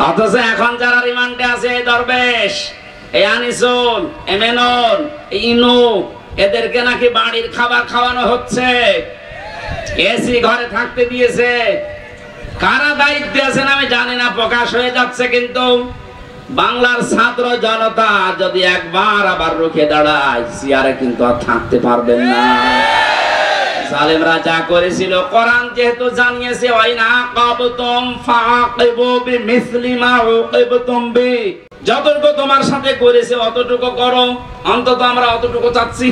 অথচ এখন যারা রিমান্ডে আছে, এই দরবেশ, এই আনিসুল, এমেনুল, ইনু, এদেরকে নাকি বাড়ির খাবার খাওয়ানো হচ্ছে, এসি ঘরে থাকতে দিয়েছে। কারা দায়িত্বে আছেন আমি জানি না, প্রকাশ হয়ে যাচ্ছে। কিন্তু বাংলার ছাত্র জনতা যদি একবার আবার রুখে দাঁড়ায়, চেয়ারে কিন্তু আর থাকতে পারবেন না। জালেমরা যা করেছিল, কোরআন যেহেতু জানিয়েছে, ওয়াইনা কাবতুম ফাকিবু বিমিসলি মা উকিবতুম বি, যতটুকু তোমার সাথে করেছে অতটুকু করো। অন্তত আমরা অতটুকু চাচ্ছি।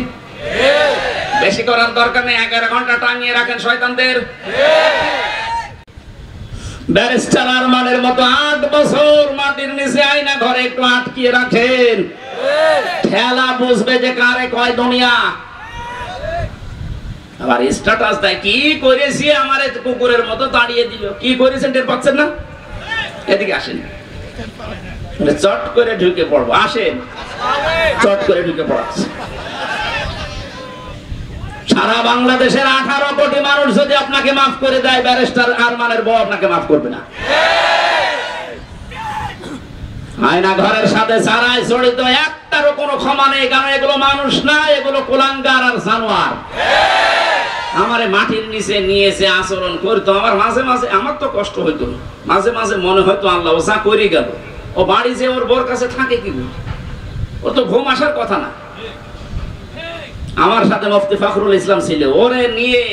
বেশি করার দরকার নেই। 11 ঘন্টা টাঙিয়ে রাখেন শয়তানদের। ব্যারিস্টার আরমানের মতো 8 বছর মাটির নিচে আয়না ঘরে একটু আটকিয়ে রাখেন, খেলা বুঝবে যে কারে কয় দুনিয়া। আবার স্ট্যাটাস দেয়, কি করেছি আমার কুকুরের মতো দাঁড়িয়ে দিল। কি করেছেন টের পাচ্ছেন না? এদিকে আসেন, চট করে ঢুকে পড়বো। আসেন, চট করে ঢুকে পড়াচ্ছে। সারা বাংলাদেশের 18 কোটি মানুষ যদি আপনাকে মাফ করে দেয়, ব্যারিস্টার আরমানের বউ আপনাকে মাফ করবে না। আয়না ঘরের সাথে যারাই জড়িত, একটারও কোনো ক্ষমা নেই। কারণ এগুলো মানুষ না, এগুলো কুলাঙ্গার আর জানোয়ার। আমারে মাটির নিচে নিয়েছে, আচরণ করতো। আমার মাঝে মাঝে আমার তো কষ্ট হইতো, মাঝে মাঝে মনে হয়তো আল্লাহ ও যা করে গেল, ও বাড়ি যে ওর বোর কাছে থাকে কি, ওর তো ঘুম আসার কথা না। আমার সাথে মুফতি ফখরুল ইসলাম ছিল, ওরে নিয়ে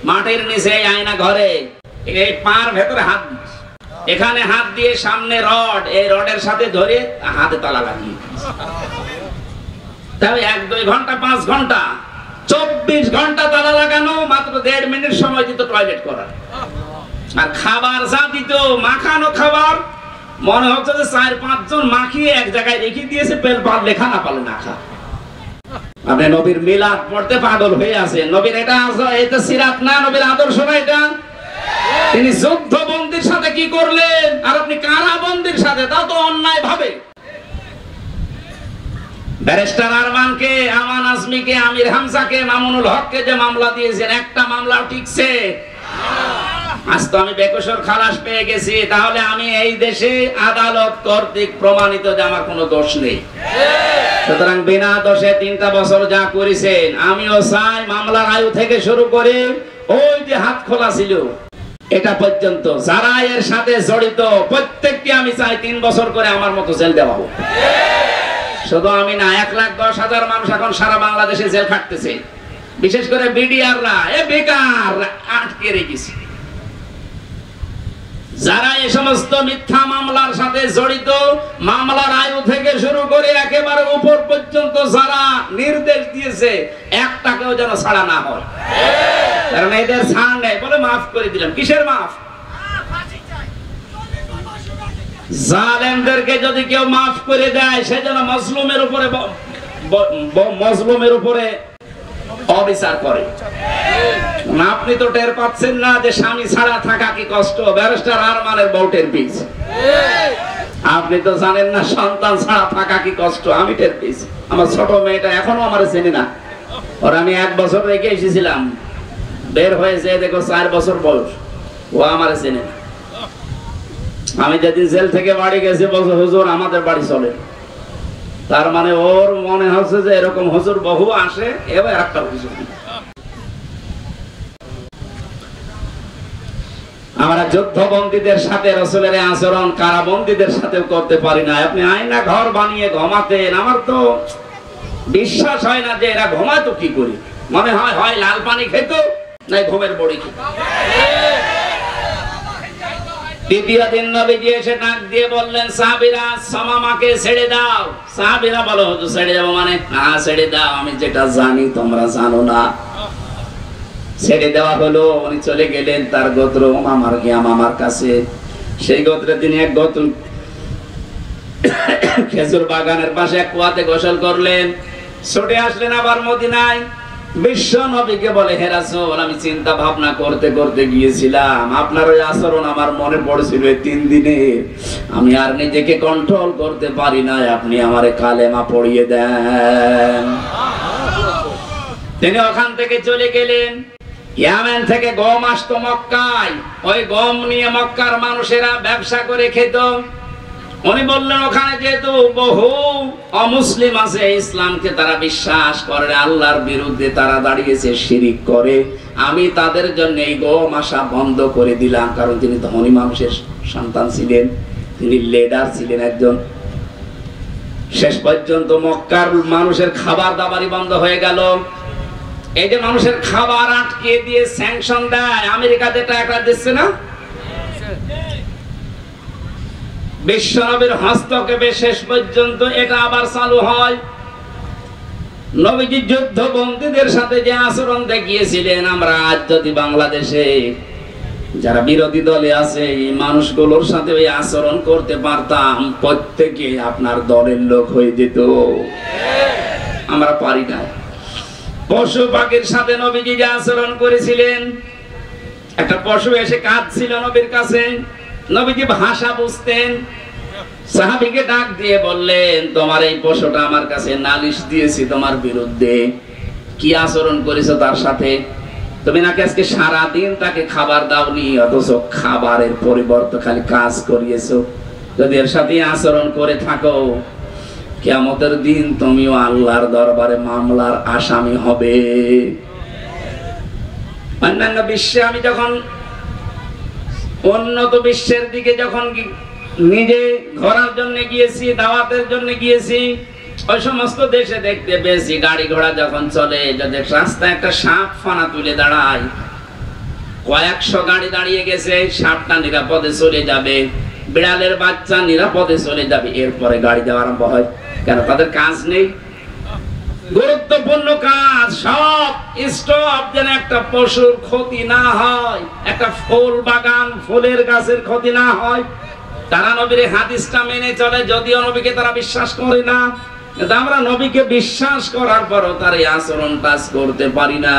মাটির নিচে আয়না ঘরে এই পার ভেতরে হাত, এখানে হাত দিয়ে সামনে রড, এই রডের সাথে ধরে হাতে তালা লাগিয়ে, তবে 1-2 ঘন্টা 5 ঘন্টা 24 ঘন্টা তালা লাগানো, মাত্র 1.5 মিনিট সময় দিত টয়লেট করার। আর খাবার যা দিত, মাখানো খাবার, মনে হচ্ছে যে 4-5 জন মাখিয়ে এক জায়গায় রেখে দিয়েছে, পেল পারলে খা, না পারলে না খা। আপনি নবীর মিলাদ পড়তে পাগল হয়ে আছেন। নবীর এটা সিরাত না, নবীর আদর্শ না এটা। তিনি যুদ্ধবন্দীর সাথে কি করলেন, আর আপনি কারাবন্দীর সাথে, তাও তো অন্যায় ভাবে। ব্যারিস্টার আরমানকে, আমান আজমিকে, আমির হামজাকে, মামুনুল হককে যে মামলা দিয়েছেন, একটা মামলাও টিকছে। আজ তো আমি বেকসুর খালাস পেয়ে গেছি। তাহলে আমি এই দেশে আদালত কর্তৃক প্রমাণিত যে আমার কোনো দোষ নেই। সুতরাং বিনা দোষে 3টা বছর যা করেছেন, আমিও চাই মামলার আয়ু থেকে শুরু করে ওই যে হাত খোলা ছিল এটা পর্যন্ত যারা এর সাথে জড়িত, প্রত্যেককে আমি চাই 3 বছর করে আমার মতো জেল দেওয়া হোক। শুধু আমি না, 1,10,000 মানুষ এখন সারা বাংলাদেশে জেল খাটতেছে। বিশেষ করে বিডিআররা, বেকার আটকে রেখেছে। যারা এই সমস্ত মিথ্যা মামলার সাথে জড়িত, মামলার আয়ু থেকে শুরু করে একেবারে উপর পর্যন্ত যারা নির্দেশ দিয়েছে, একটাকেও যেন ছাড়া না হয়। কারণ এদের ছাড় নেই বলে মাফ করে দিলাম। কিসের মাফ? জালেমদেরকে যদি কেউ মাফ করে দেয়, সে যেন মজলুমের উপরে অবিচার করে। আপনি তো টের পাচ্ছেন না যে স্বামী ছাড়া থাকা কি কষ্ট। ব্যারিস্টার আরমানের বউটের পিছ, আপনি তো জানেন না সন্তান ছাড়া থাকা কি কষ্ট। আমি টের পেয়েছি। আমার ছোট মেয়েটা এখনো আমার চেনে না। ওর আমি 1 বছর রেখে এসেছিলাম, বের হয়েছে দেখো 4 বছর বয়স, ও আমার চেনে না। আমি যেদিন জেল থেকে বাড়ি গেছি, বলছে হুজুর আমাদের বাড়ি চলে। তার মানে ওর মনে হচ্ছে যে এরকম হুজুর বহু আসে, এবার একটা হুজুর। আমরা যুদ্ধবন্দীদের সাথে রাসূলের আচরণ কারাবন্দীদের সাথেও করতে পারি না। আপনি আয়না ঘর বানিয়ে ঘুমাতেন, আমার তো বিশ্বাস হয় না যে এরা ঘুমাতো কি করে। মনে হয় হয় লাল পানি খেত, নাই ঘুমের বড়ি খেত। দ্বিতীয় দিন নবীজি এসে ডাক দিয়ে বললেন, সাহাবীরা সামামাকে ছেড়ে দাও। সাহাবীরা বলো, হুজুর ছেড়ে যাবো মানে? না ছেড়ে দাও, আমি যেটা জানি তোমরা জানো না। ছেড়ে দেওয়া হলো। উনি চলে গেলেন তার গোত্র মামার কাছে। সেই গোত্রে তিনি এক গোত্র খেজুর বাগানের পাশে এক কুয়াতে গোসল করলেন। ছুটে আসলেন আবার মদিনায়। বিশ্ব নবীকে বলে, হে রাসূল, আমি চিন্তা ভাবনা করতে করতে গিয়েছিলাম, আপনার ওই আচরণ আমার মনে পড়ছিল 3 দিনে, আমি আর নিজেকে কন্ট্রোল করতে পারি না, আপনি আমারে কালেমা পড়িয়ে দেন। তিনি ওখান থেকে চলে গেলেন। ইয়ামেন থেকে গম আসতো মক্কায়, ওই গম নিয়ে মক্কার মানুষেরা ব্যবসা করে খেত। উনি বললেন ওখানে যেহেতু বহু অমুসলিম আছে, ইসলামকে তারা বিশ্বাস করে, আল্লাহর বিরুদ্ধে তারা দাঁড়িয়েছে, শিরিক করে, আমি তাদের জন্য এই গম আসা বন্ধ করে দিলাম। কারণ তিনি ধনী মানুষের সন্তান ছিলেন, তিনি লিডার ছিলেন একজন। শেষ পর্যন্ত মক্কার মানুষের খাবার দাবারই বন্ধ হয়ে গেল। এই যে মানুষের খাবার আটকে দিয়ে স্যাংশন দেয়, আমেরিকা যেটা একটা দিচ্ছে না, বিশ্ব নবীর হস্তক্ষেপে শেষ পর্যন্ত এটা আবার চালু হয়। নবীজি যুদ্ধ বন্দীদের সাথে যে আচরণ দেখিয়েছিলেন, আমরা আজ যদি বাংলাদেশে যারা বিরোধী দলে আছে এই মানুষগুলোর সাথে ওই আচরণ করতে পারতাম, প্রত্যেকে আপনার দলের লোক হয়ে যেত। আমরা পারি না। পশু পাখির সাথে নবীজি যে আচরণ করেছিলেন, একটা পশু এসে কাঁদছিল নবীর কাছে, নবীজি ভাষা বুঝতেন, সাহাবীকে ডাক দিয়ে বললেন, তোমার এই পশুটা আমার কাছে নালিশ দিয়েছি তোমার বিরুদ্ধে, কি আচরণ করেছো তার সাথে? তুমি নাকি আজকে সারাদিন তাকে খাবার দাওনি, অথচ খাবারের পরিবর্তে খালি কাজ করিয়েছো। যদি এর সাথে আচরণ করে থাকো, কিয়ামতের দিন তুমিও আল্লাহর দরবারে মামলার আসামি হবে। অন্যান্য বিশ্বে আমি যখন উন্নত বিশ্বের দিকে যখন নিজে ঘোরার জন্য গিয়েছি, দাওয়াতের জন্য গিয়েছি, ওই সমস্ত দেশে দেখতে পেয়েছি গাড়ি ঘোড়া যখন চলে, যদি রাস্তায় একটা সাপ ফানা তুলে দাঁড়ায়, কয়েকশো গাড়ি দাঁড়িয়ে গেছে, সাপটা নিরাপদে চলে যাবে, বিড়ালের বাচ্চা নিরাপদে চলে যাবে, এরপরে গাড়ি দেওয়া আরম্ভ হয়। কেন? তাদের কাজ নেই, গুরুত্বপূর্ণ কাজ সব স্টপ, যেন একটা পশুর ক্ষতি না হয়, একটা ফুল বাগান ফুলের গাছের ক্ষতি না হয়। তারা নবীর হাদিসটা মেনে চলে, যদিও নবীকে তারা বিশ্বাস করে না, কিন্তু আমরা নবীকে বিশ্বাস করার পরও তার এই আচরণ কাজ করতে পারি না।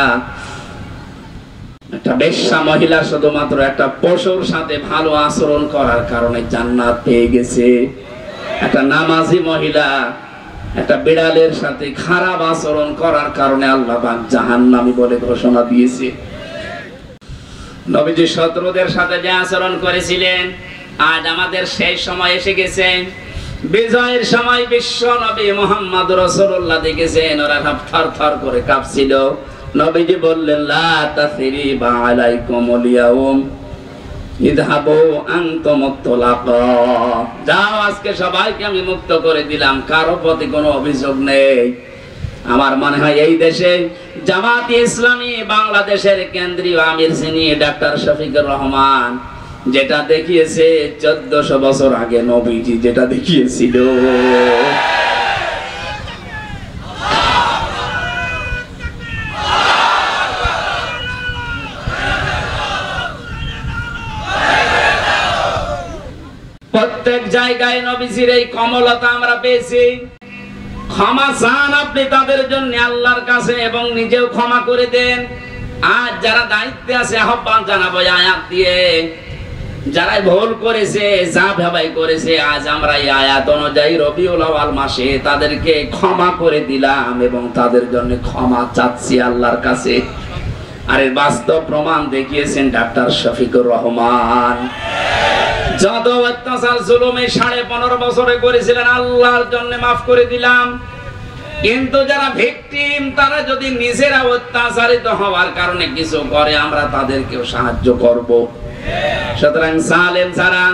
একটা বেশ্যা মহিলা শুধুমাত্র একটা পশুর সাথে ভালো আচরণ করার কারণে জান্নাত পেয়ে গেছে। একটা নামাজি মহিলা একটা বিড়ালের সাথে খারাপ আচরণ করার কারণে আল্লাহ পাক জাহান্নামী বলে ঘোষণা দিয়েছে। নবীজি শত্রুদের সাথে যে আচরণ করেছিলেন, আজ আমাদের সেই সময় এসে গেছে। বিজয়ের সময় বিশ্ব নবী মুহাম্মদ রাসূলুল্লাহ দেখেছেন, ওরা থরথর করে কাঁপছিল। নবীজি বললেন, লা তাসরিবা আলাইকুমুল ইয়াউম ইযহাবু আনতুমুত তুলাকা, যাও আজকে সবাইকে আমি মুক্ত করে দিলাম, কারো প্রতি কোনো অভিযোগ নেই। আমার মনে হয় এই দেশে জামাতে ইসলামী বাংলাদেশের কেন্দ্রীয় আমির যিনি ডাক্তার শফিকুর রহমান যেটা দেখিয়েছে 1400 বছর আগে নবীজি যেটা দেখিয়েছিল, প্রত্যেক জায়গায় নবীজির এই কমলতা আমরা পেয়েছি। ক্ষমা চান আপনি তাদের জন্য আল্লাহর কাছে এবং নিজেও ক্ষমা করে দেন। আজ যারা দায়িত্বে আছে আহ্বান জানাবো আয়াত দিয়ে, যারা ভুল করেছে, যা ভাবাই করেছে, আজ আমরা এই আয়াত অনুযায়ী রবিউল আউয়াল মাসে তাদেরকে ক্ষমা করে দিলাম এবং তাদের জন্য ক্ষমা চাচ্ছি আল্লাহর কাছে। আর এর বাস্তব প্রমাণ দেখিয়েছেন ডাক্তার শফিকুর রহমান। যত অত্যাচার জুলুমে 15.5 বছরে করেছিলেন আল্লাহর জন্য মাফ করে দিলাম। কিন্তু যারা ভিকটিম, তারা যদি নিজেরা অত্যাচারিত হওয়ার কারণে কিছু করে, আমরা তাদেরকেও সাহায্য করব। সুতরাং জালেম যারা,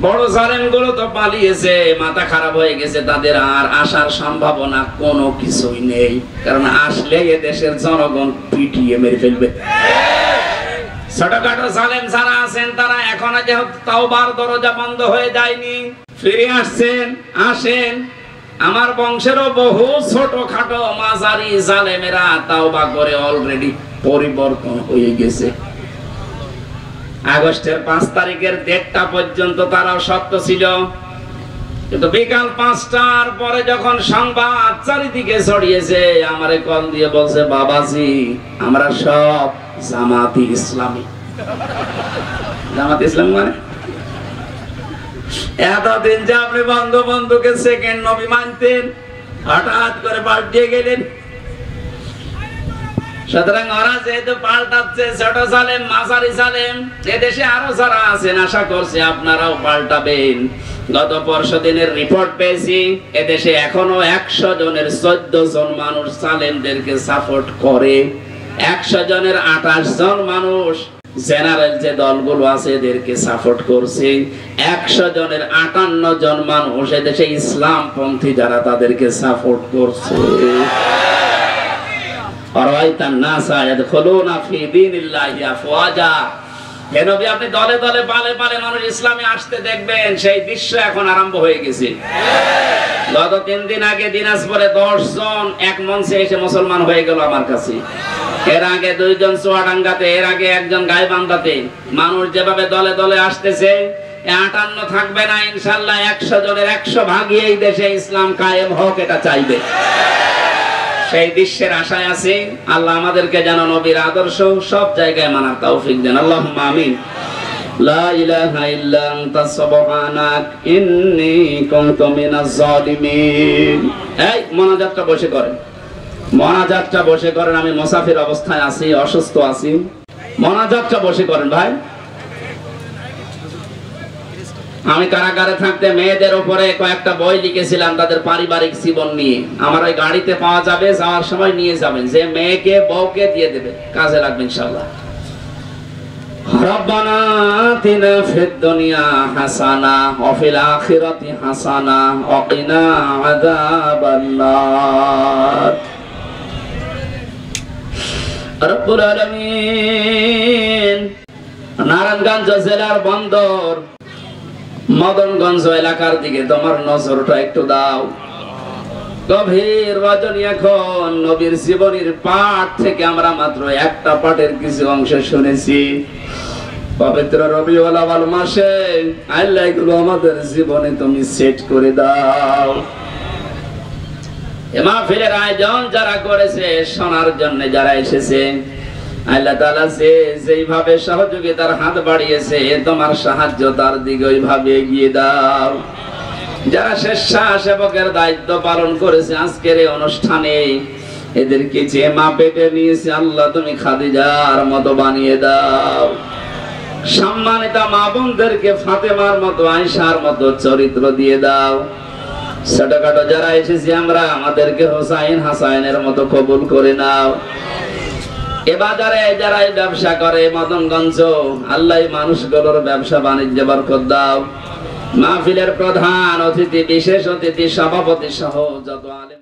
বড় জালেম গুলো তো পালিয়েছে, মাথা খারাপ হয়ে গেছে, তাদের আর আসার সম্ভাবনা কোনো কিছুই নেই। কারণ আসলে এ দেশের জনগণ পিটিয়ে মেরে ফেলবে। ছোটখাটো জালেম যারা আছেন, তারা এখন যেহেতু তাওবার দরজা বন্ধ হয়ে যায়নি, ফিরে আসছেন। আসেন, আমার বংশেরও বহু ছোটখাটো মাঝারি জালেমেরা তাওবা করে অলরেডি পরিবর্তন হয়ে গেছে। আগস্টের 5 তারিখের ডেটটা পর্যন্ত তারাও সত্য ছিল, কিন্তু বিকাল 5টার পরে যখন সংবাদ চারিদিকে ছড়িয়েছে, আমারে কল দিয়ে বলছে, বাবাজি আমরা সব জামাতি ইসলামী। জামাতি ইসলামী মানে এতদিন যে আপনি বন্ধুকে সেকেন্ড নবী মানতেন, হঠাৎ করে পাল্টে গেলেন। সুতরাং ওরা যেহেতু পাল্টাচ্ছে, ছোট সালেম, মাঝারি সালেম, এদেশে আরো যারা আছেন আশা করছি আপনারাও পাল্টাবেন। গত পরশুদিনের রিপোর্ট পেয়েছি, এদেশে এখনো 100 জনের 14 জন মানুষ সালেমদেরকে সাপোর্ট করে। 100 জনের 28 জন মানুষ জেনারেল যে দলগুলো আছে এদেরকে সাপোর্ট করছে। 100 জনের 58 জন মানুষ এদেশে ইসলামপন্থী যারা তাদেরকে সাপোর্ট করছে। আপনি দলে দলে পালে পালে মানুষ ইসলামে আসতে দেখবেন, সেই দৃশ্য এখন আরম্ভ হয়ে গেছে। গত 3 দিন আগে দিনাজপুরে 10 জন এক মঞ্চে এসে মুসলমান হয়ে গেল আমার কাছে। এর আগে 2 জন চুয়াডাঙ্গাতে, এর আগে 1 জন গাইবান্ধাতে। মানুষ যেভাবে দলে দলে আসতেছে, 58 থাকবে না ইনশাআল্লাহ, 100 জনের 100 ভাগই এই দেশে ইসলাম কায়েম হোক, এটা চাইবে। সেই দৃশ্যের আশায় আছি। আল্লাহ আমাদেরকে যেন নবীর আদর্শ সব জায়গায় মানার তৌফিক দেন, আল্লাহুম্মা আমিন। লা ইলাহা ইল্লা আনতা সুবহানাক ইন্নী কুনতু মিনাজ জালিমিন। এই মোনাজাতটা বসে করেন, মোনাজাতটা বসে করেন। আমি মুসাফির অবস্থায় আছি, অসুস্থ আছি, মোনাজাতটা বসে করেন ভাই। আমি কারাগারে থাকতে মেয়েদের উপরে কয়েকটা বই লিখেছিলাম তাদের পারিবারিক জীবন নিয়ে। আমার ওই গাড়িতে পাওয়া যাবে, যাওয়ার সময় নিয়ে যাবেন, যে মেয়েকে বউকে দিয়ে দেবে, কাজে লাগবে ইনশাআল্লাহ। রব্বানা আতিনা ফিদ দুনিয়া হাসানা ওয়া ফিল আখিরাতি হাসানা ওয়া কিনা আযাবান নার। রব্বুল আলামিন নারায়ণগঞ্জ জেলার বন্দর মদনগঞ্জ এলাকার দিকে তোমার নজরটা একটু দাও। গভীর রজনী, এখন নবীর জীবনের পাঠ থেকে আমরা মাত্র একটা পাঠের কিছু অংশ শুনেছি। পবিত্র রবিউল আউয়াল মাসে আল্লাহ এগুলো আমাদের জীবনে তুমি সেট করে দাও। এ মাহফিলের আয়োজন যারা করেছে, শোনার জন্য যারা এসেছে, আল্লাহ তাআলা যেইভাবে সহযোগিতার হাত বাড়িয়েছে, তোমার সাহায্য তার দিকে ওইভাবে এগিয়ে দাও। যারা স্বেচ্ছাসেবকের দায়িত্ব পালন করেছে আজকের এই অনুষ্ঠানে, এদেরকে যে মা পেটে নিয়েছে আল্লাহ তুমি খাদিজার মতো বানিয়ে দাও। সম্মানিতা মা বোনদেরকে ফাতেমার মতো, আয়েশার মতো চরিত্র দিয়ে দাও। ছোটখাটো যারা এসেছি আমরা, আমাদেরকে হোসাইন হাসাইনের মতো কবুল করে নাও। এ বাজারে যারা ব্যবসা করে মদনগঞ্জ, আল্লাহ মানুষগুলোর ব্যবসা বাণিজ্য বরকত দাও। মাহফিলের প্রধান অতিথি, বিশেষ অতিথি, সভাপতি সহ যত আলেম